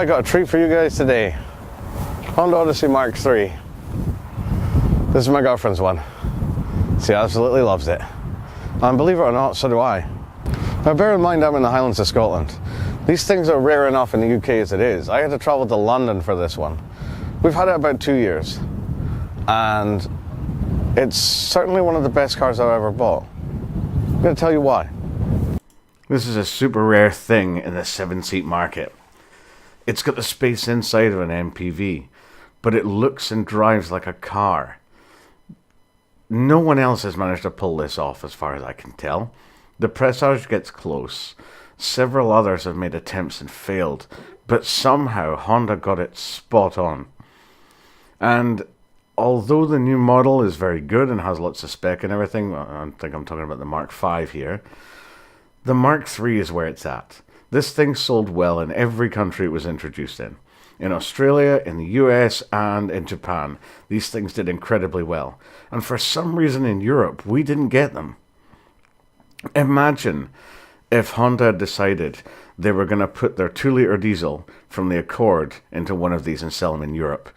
I got a treat for you guys today. Honda Odyssey MK3. This is my girlfriend's one. She absolutely loves it. And believe it or not, so do I. Now bear in mind I'm in the Highlands of Scotland. These things are rare enough in the UK as it is. I had to travel to London for this one. We've had it about 2 years. And it's certainly one of the best cars I've ever bought. I'm going to tell you why. This is a super rare thing in the 7-seat market. It's got the space inside of an MPV, but it looks and drives like a car. No one else has managed to pull this off as far as I can tell. The pressage gets close. Several others have made attempts and failed, but somehow Honda got it spot on. And although the new model is very good and has lots of spec and everything, I think I'm talking about the Mark V here, the Mark III is where it's at. This thing sold well in every country it was introduced in. In Australia, in the US, and in Japan, these things did incredibly well. And for some reason in Europe, we didn't get them. Imagine if Honda had decided they were going to put their 2-litre diesel from the Accord into one of these and sell them in Europe.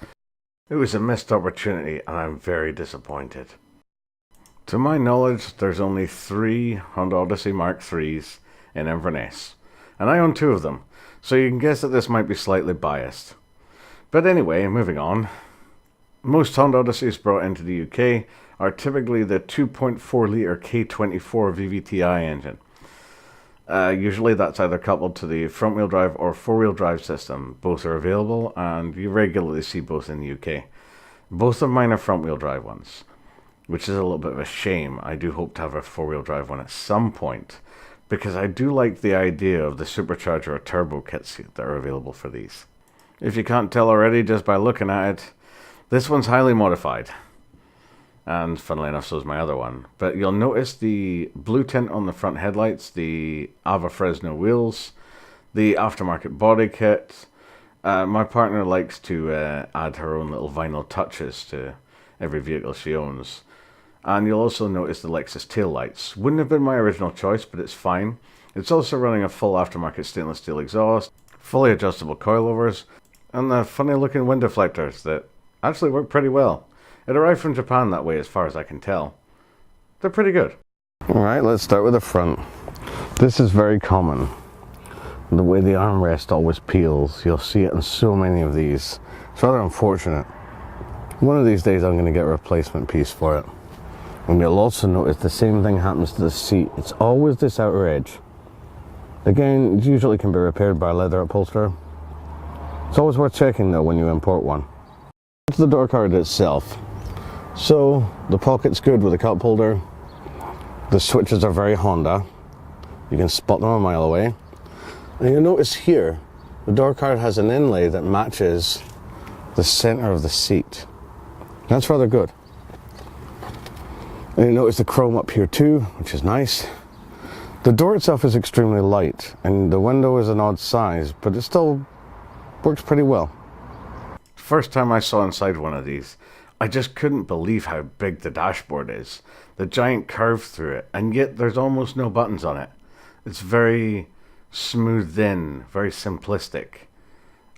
It was a missed opportunity, and I'm very disappointed. To my knowledge, there's only 3 Honda Odyssey MK3s in Inverness, and I own 2 of them, so you can guess that this might be slightly biased. But anyway, moving on. Most Honda Odysseys brought into the UK are typically the 2.4-litre K24 VVTi engine. Usually that's either coupled to the front-wheel drive or four-wheel drive system. Both are available, and you regularly see both in the UK. Both of mine are front-wheel drive ones, which is a little bit of a shame. I do hope to have a four-wheel drive one at some point, because I do like the idea of the supercharger or turbo kits that are available for these. If you can't tell already just by looking at it, this one's highly modified. And funnily enough, so is my other one. But you'll notice the blue tint on the front headlights, the Ava Fresno wheels, the aftermarket body kit. My partner likes to add her own little vinyl touches to every vehicle she owns. And you'll also notice the Lexus taillights. Wouldn't have been my original choice, but it's fine. It's also running a full aftermarket stainless steel exhaust, fully adjustable coilovers, and the funny looking wind deflectors that actually work pretty well. It arrived from Japan that way as far as I can tell. They're pretty good. Alright, let's start with the front. This is very common. The way the armrest always peels. You'll see it in so many of these. It's rather unfortunate. One of these days I'm going to get a replacement piece for it. And you'll also notice the same thing happens to the seat. It's always this outer edge. Again, it usually can be repaired by a leather upholsterer. It's always worth checking though when you import one. To the door card itself. So the pocket's good with a cup holder. The switches are very Honda. You can spot them a mile away. And you'll notice here, the door card has an inlay that matches the center of the seat. That's rather good. And you notice the chrome up here too, which is nice. The door itself is extremely light, and the window is an odd size, but it still works pretty well. First time I saw inside one of these, I just couldn't believe how big the dashboard is. The giant curve through it, and yet there's almost no buttons on it. It's very smoothed in, very simplistic.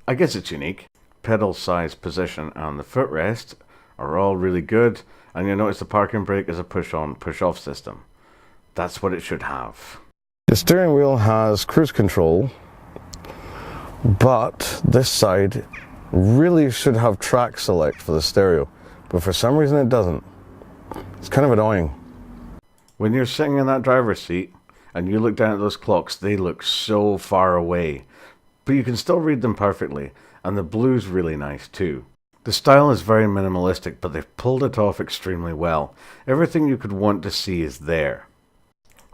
I guess it's unique. Pedal size, position, and the footrest are all really good, and you'll notice the parking brake is a push-on, push-off system. That's what it should have. The steering wheel has cruise control, but this side really should have track select for the stereo, but for some reason it doesn't. It's kind of annoying. When you're sitting in that driver's seat and you look down at those clocks, they look so far away, but you can still read them perfectly, and the blue's really nice too. The style is very minimalistic, but they've pulled it off extremely well. Everything you could want to see is there.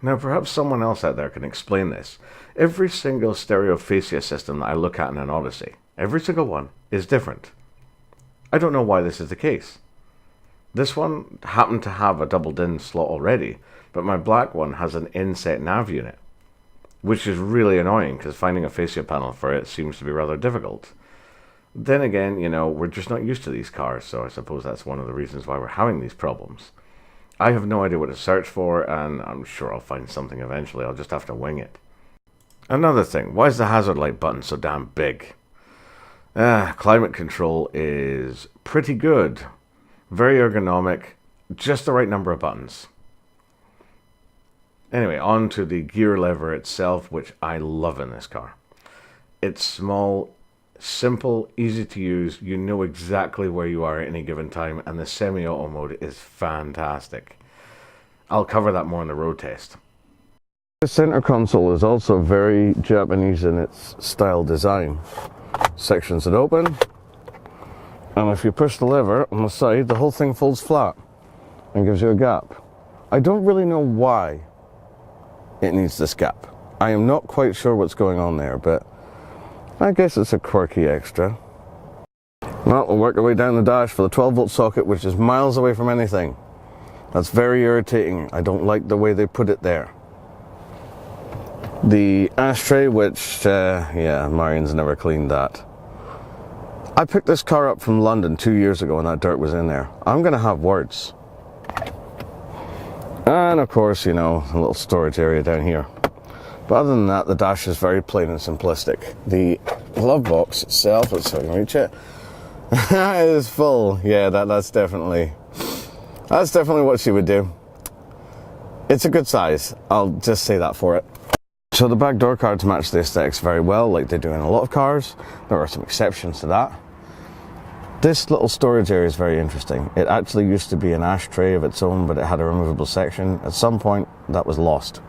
Now perhaps someone else out there can explain this. Every single stereo fascia system that I look at in an Odyssey, every single one, is different. I don't know why this is the case. This one happened to have a double DIN slot already, but my black one has an inset nav unit, which is really annoying because finding a fascia panel for it seems to be rather difficult. Then again, you know, we're just not used to these cars, so I suppose that's one of the reasons why we're having these problems. I have no idea what to search for, and I'm sure I'll find something eventually. I'll just have to wing it. Another thing, why is the hazard light button so damn big? Climate control is pretty good. Very ergonomic. Just the right number of buttons. Anyway, on to the gear lever itself, which I love in this car. It's small, simple, easy to use. You know exactly where you are at any given time, and the semi-auto mode is fantastic. I'll cover that more in the road test. The center console is also very Japanese in its style design. Sections that open, and if you push the lever on the side, the whole thing folds flat and gives you a gap. I don't really know why it needs this gap. I am not quite sure what's going on there, but I guess it's a quirky extra. Well, we'll work our way down the dash for the 12-volt socket, which is miles away from anything. That's very irritating. I don't like the way they put it there. The ashtray, which, yeah, Marian's never cleaned that. I picked this car up from London 2 years ago and that dirt was in there. I'm going to have words. And of course, you know, a little storage area down here. But other than that, the dash is very plain and simplistic. The glove box itself, let's see if I can reach it, is full. Yeah, that's definitely what she would do. It's a good size. I'll just say that for it. So the back door cards match the aesthetics very well, like they do in a lot of cars. There are some exceptions to that. This little storage area is very interesting. It actually used to be an ashtray of its own, but it had a removable section. At some point, that was lost.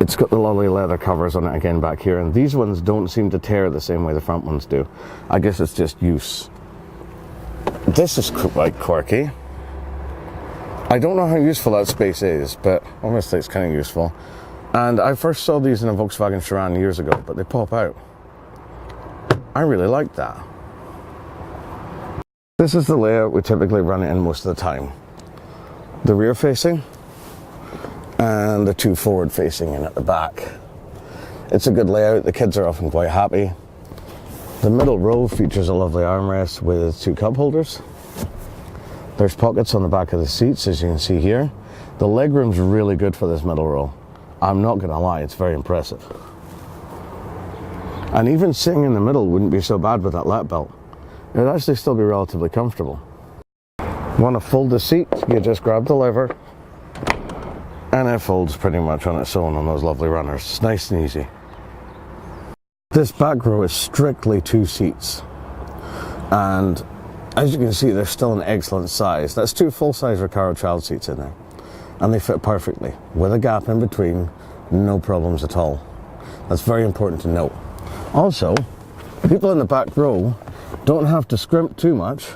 It's got the lovely leather covers on it again back here, and these ones don't seem to tear the same way the front ones do. I guess it's just use. This is quite quirky. I don't know how useful that space is, but obviously it's kind of useful. And I first saw these in a Volkswagen Charan years ago, but they pop out. I really like that. This is the layout we typically run it in most of the time. The rear facing and the two forward facing in at the back. It's a good layout. The kids are often quite happy. The middle row features a lovely armrest with two cup holders. There's pockets on the back of the seats, as you can see here. The legroom's really good for this middle row. I'm not going to lie, it's very impressive. And even sitting in the middle wouldn't be so bad with that lap belt. It would actually still be relatively comfortable. Want to fold the seat, you just grab the lever and it folds pretty much on its own on those lovely runners. It's nice and easy. This back row is strictly 2 seats. And as you can see, they're still an excellent size. That's 2 full-size Recaro child seats in there. And they fit perfectly, with a gap in between, no problems at all. That's very important to note. Also, people in the back row don't have to scrimp too much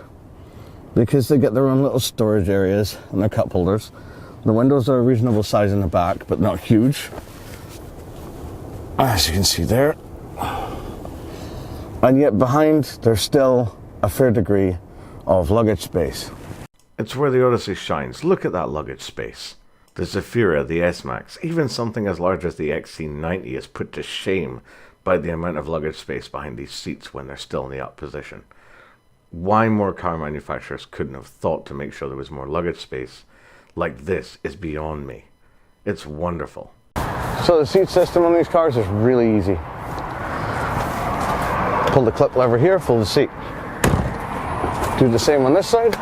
because they get their own little storage areas and their cup holders. The windows are a reasonable size in the back, but not huge, as you can see there. And yet behind, there's still a fair degree of luggage space. It's where the Odyssey shines. Look at that luggage space. The Zafira, the S-Max, even something as large as the XC90 is put to shame by the amount of luggage space behind these seats when they're still in the up position. Why more car manufacturers couldn't have thought to make sure there was more luggage space like this is beyond me. It's wonderful. So the seat system on these cars is really easy. Pull the clip lever here, fold the seat. Do the same on this side,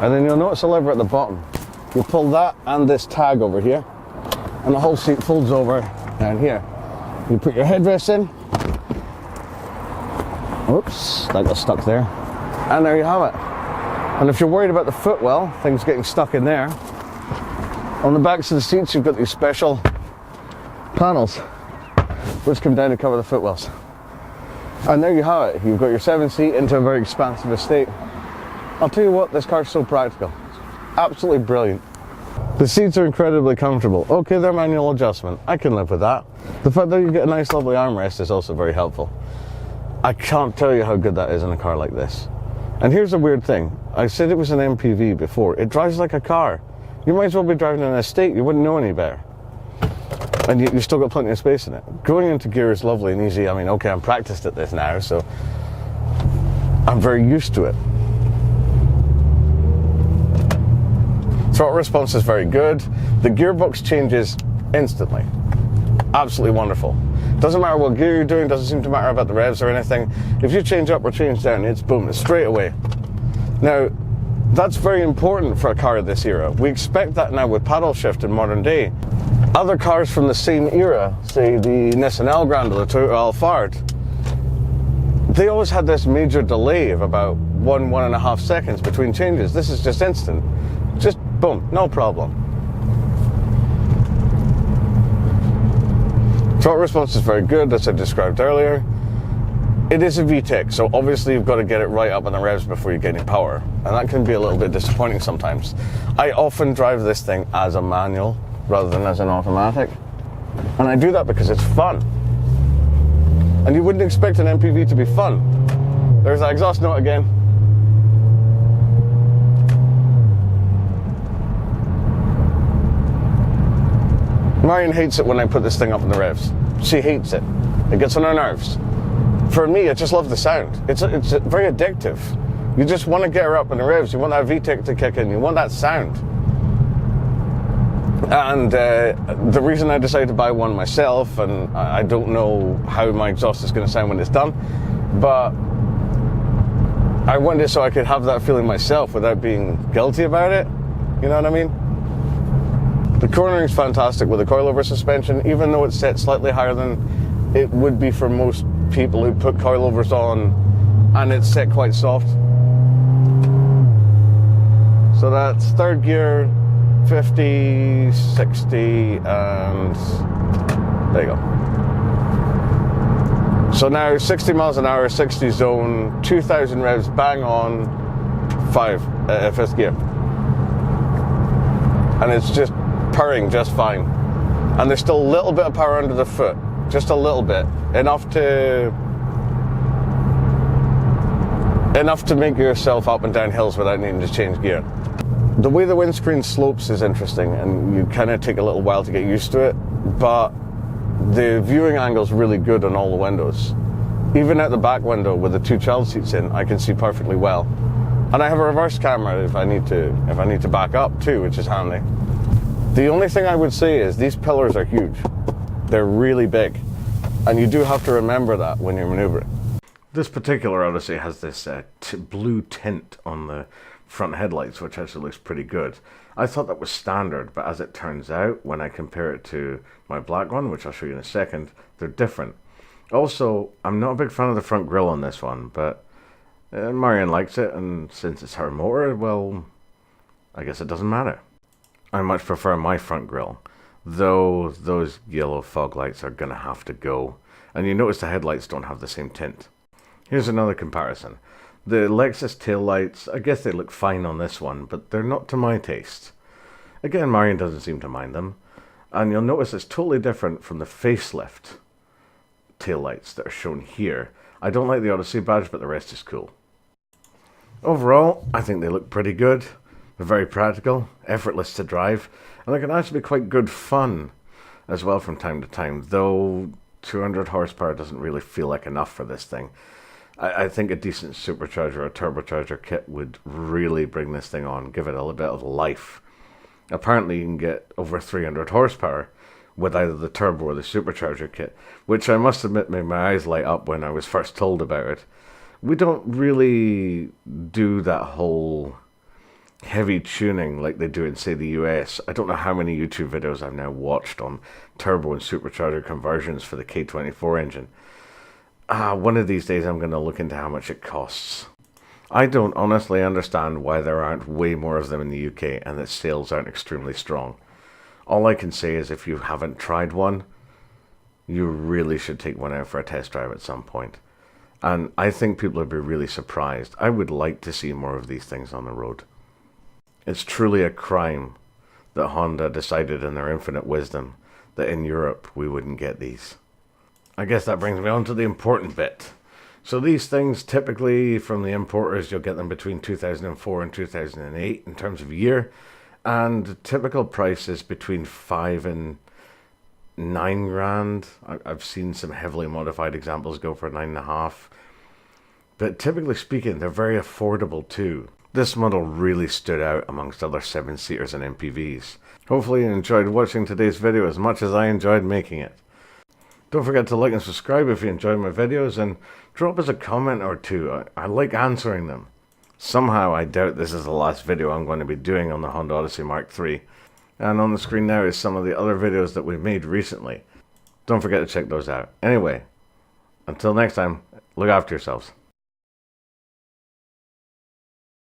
and then you'll notice a lever at the bottom. You pull that and this tag over here, and the whole seat folds over down here. You put your headrest in. Oops, that got stuck there. And there you have it. And if you're worried about the footwell, things getting stuck in there, on the backs of the seats you've got these special panels which come down to cover the footwells. And there you have it. You've got your 7-seat into a very expansive estate. I'll tell you what, this car's so practical. Absolutely brilliant. The seats are incredibly comfortable. Okay, they're manual adjustment. I can live with that. The fact that you get a nice lovely armrest is also very helpful. I can't tell you how good that is in a car like this. And here's a weird thing. I said it was an MPV before. It drives like a car. You might as well be driving an estate. You wouldn't know any better. And you've still got plenty of space in it. Going into gear is lovely and easy. I mean, okay, I'm practiced at this now, so I'm very used to it. Throttle response is very good. The gearbox changes instantly. Absolutely wonderful. Doesn't matter what gear you're doing, doesn't seem to matter about the revs or anything. If you change up or change down, it's boom, it's straight away. Now, that's very important for a car of this era. We expect that now with paddle shift in modern day. Other cars from the same era, say the Nissan Elgrand or the Toyota Alphard, they always had this major delay of about 1.5 seconds between changes. This is just instant. Just boom, no problem. Throttle response is very good, as I described earlier. It is a VTEC, so obviously you've got to get it right up on the revs before you get any power, and that can be a little bit disappointing sometimes. I often drive this thing as a manual rather than as an automatic, and I do that because it's fun. And you wouldn't expect an MPV to be fun. There's that exhaust note again. Marion hates it when I put this thing up in the revs. She hates it. It gets on her nerves. For me, I just love the sound. It's very addictive. You just want to get her up in the revs. You want that VTEC to kick in. You want that sound. And the reason I decided to buy one myself, and I don't know how my exhaust is going to sound when it's done, but I wanted it so I could have that feeling myself without being guilty about it. You know what I mean? The cornering is fantastic with the coilover suspension, even though it's set slightly higher than it would be for most people who put coilovers on, and it's set quite soft. So that's third gear, 50, 60, and there you go. So now 60 miles an hour, 60 zone, 2,000 revs, bang on, fifth gear. And it's just purring just fine. And there's still a little bit of power under the foot, just a little bit, enough to make yourself up and down hills without needing to change gear. The way the windscreen slopes is interesting, and you kind of take a little while to get used to it, but the viewing angle is really good on all the windows. Even at the back window with the two child seats in, I can see perfectly well. And I have a reverse camera if I need to back up too, which is handy. The only thing I would say is these pillars are huge. They're really big, and you do have to remember that when you're maneuvering. This particular Odyssey has this blue tint on the front headlights, which actually looks pretty good. I thought that was standard, but as it turns out, when I compare it to my black one, which I'll show you in a second, they're different. Also, I'm not a big fan of the front grille on this one, but Marion likes it, and since it's her motor, well, I guess it doesn't matter. I much prefer my front grille, though those yellow fog lights are going to have to go. And you notice the headlights don't have the same tint. Here's another comparison. The Lexus taillights, I guess they look fine on this one, but they're not to my taste. Again, Marion doesn't seem to mind them. And you'll notice it's totally different from the facelift taillights that are shown here. I don't like the Odyssey badge, but the rest is cool. Overall, I think they look pretty good. They're very practical, effortless to drive, and they can actually be quite good fun as well from time to time, though 200 horsepower doesn't really feel like enough for this thing. I think a decent supercharger or turbocharger kit would really bring this thing on, give it a little bit of life. Apparently you can get over 300 horsepower with either the turbo or the supercharger kit, which I must admit made my eyes light up when I was first told about it. We don't really do that whole heavy tuning like they do in, say, the US. I don't know how many YouTube videos I've now watched on turbo and supercharger conversions for the K24 engine. One of these days I'm going to look into how much it costs. I don't honestly understand why there aren't way more of them in the UK and that sales aren't extremely strong. All I can say is if you haven't tried one, you really should take one out for a test drive at some point. And I think people would be really surprised. I would like to see more of these things on the road. It's truly a crime that Honda decided in their infinite wisdom that in Europe we wouldn't get these. I guess that brings me on to the important bit. So these things, typically from the importers, you'll get them between 2004 and 2008 in terms of year. And the typical price is between 5 and 9 grand. I've seen some heavily modified examples go for 9.5. But typically speaking, they're very affordable too. This model really stood out amongst other 7-seaters and MPVs. Hopefully you enjoyed watching today's video as much as I enjoyed making it. Don't forget to like and subscribe if you enjoy my videos, and drop us a comment or two. I like answering them. Somehow I doubt this is the last video I'm going to be doing on the Honda Odyssey Mark III. And on the screen now is some of the other videos that we've made recently. Don't forget to check those out. Anyway, until next time, look after yourselves.